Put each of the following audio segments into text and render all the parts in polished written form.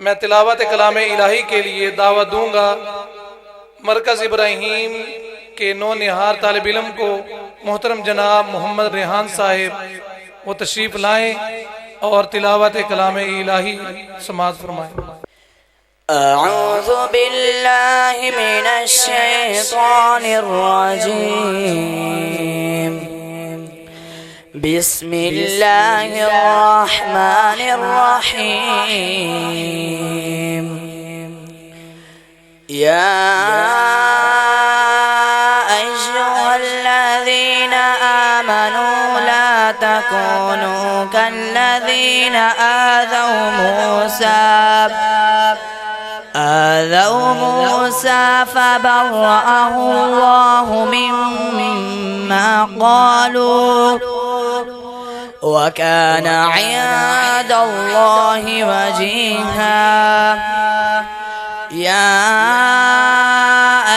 मैं तिलावत कलाम इलाही के लिए दावत दूंगा। मरकज़ इब्राहीम के नौ निहार तालिब इल्म को मोहतरम जनाब मोहम्मद रेहान साहिब वो तशरीफ़ लाएँ और तिलावत कलाम इलाही समाअत फरमाएँ। अऊज़ु बिल्लाहि मिनश शैतानिर रजीम। बिस्मिल्लाहिर रहमानिर रहीम। या अय्युहल्लज़ीना आमनू ला तकूनू कल्लज़ीना آذوا موسى فبرأه الله مما قالوا وكان عند الله وجيها يا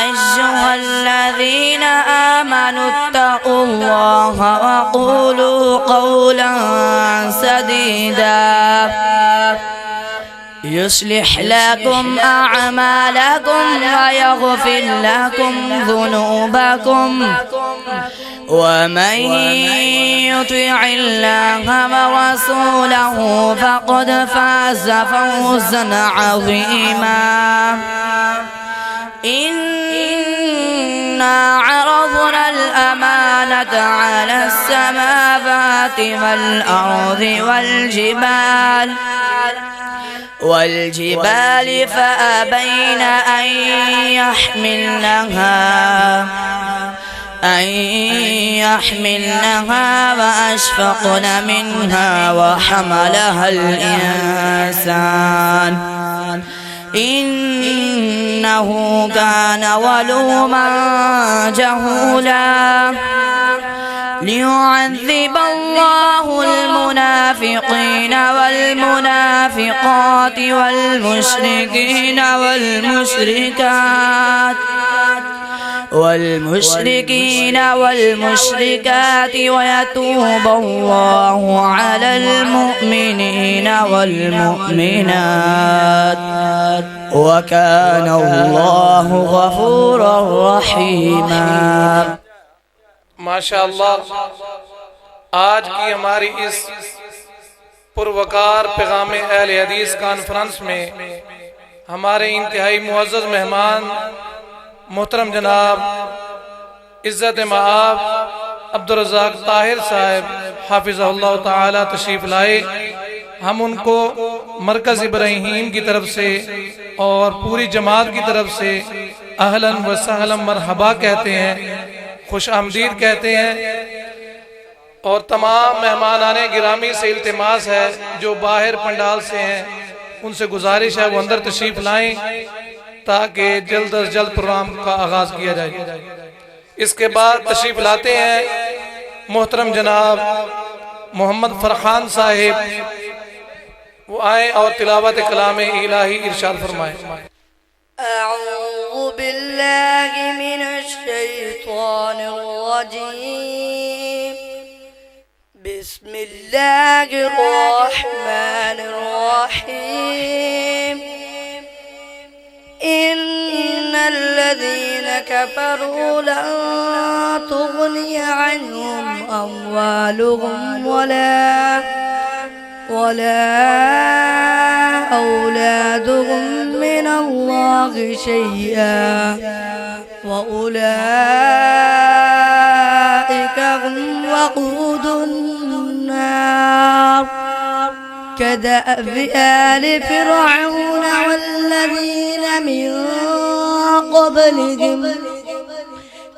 أيها الذين آمنوا اتقوا الله وقولوا قولا سديدا يصلح لكم أعمالكم ويغفر لكم ذنوبكم ومن يطع الله ورسوله فقد فاز فوزا عظيما إنا عرضنا الأمانة على السماوات والأرض والجبال فأبين أن يحملنها وأشفقن منها وحملها الإنسان إنه كان ظلوما جهولا ليعذب الله المنافقين والمنافقات والمشركين والمشركات ويتوب الله على المؤمنين والمؤمنات وكان الله غفورا رحيما। माशाअल्लाह, आज की हमारी इस पुरवकार पैगाम अहले हदीस कॉन्फ्रेंस में हमारे इंतहाई मुअज़्ज़ज़ मेहमान मोहतरम जनाब इज़्ज़त मआब अब्दुल रज़्ज़ाक ताहिर साहब हाफिज़हुल्लाह ताला तशरीफ़ लाए। हम उनको मरकज़ इब्राहीम की तरफ से और पूरी जमात की तरफ से अहलन व सहलन मरहबा कहते हैं, खुश आमदीद कहते हैं। और तमाम मेहमानाने गिरामी से इल्तिमास है जो बाहर पंडाल से हैं उनसे गुजारिश है वो अंदर तशरीफ लाएं ताकि जल्द अज जल्द प्रोग्राम का आगाज किया जाए। इसके बाद तशरीफ लाते हैं मोहतरम जनाब मोहम्मद फरखान साहिब, वो आए और तिलावत कलाम इलाही इरशाद फरमाएं। أعوذ بالله من الشيطان الرجيم بسم الله الرحمن الرحيم إن الذين كفروا لن تغني عنهم أموالهم ولا أولادهم من الله شيئا وأولئك هم وقود النار كدأب آل فرعون والذين من قبلهم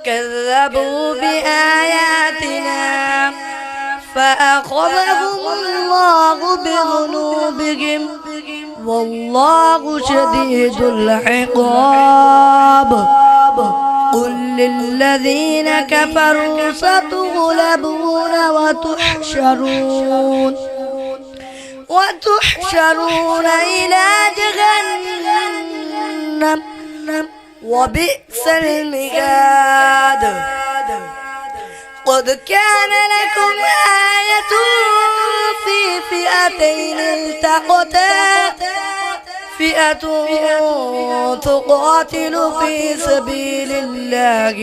كذبوا بآياتنا فأخذهم الله بذنوبهم والله شديد العقاب قل للذين كفروا ستغلبون وتحشرون إلى جهنم وبئس المهاد قد كان لكم آية في فئتين التقتا فئة تقاتل في سبيل الله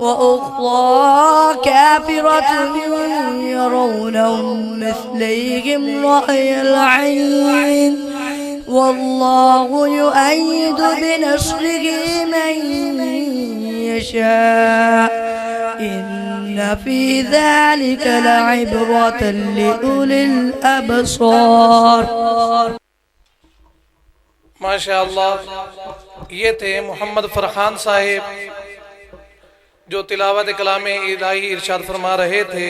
وأخرى كافرة يرونهم مثليهم رأي العين والله يؤيد بنصره من يشاء إن في ذلك لعبرة لأولي الأبصار. माशाअल्लाह, ये थे मोहम्मद फरखान साहिब जो तिलावत कलाम इलाही इरशाद फरमा रहे थे।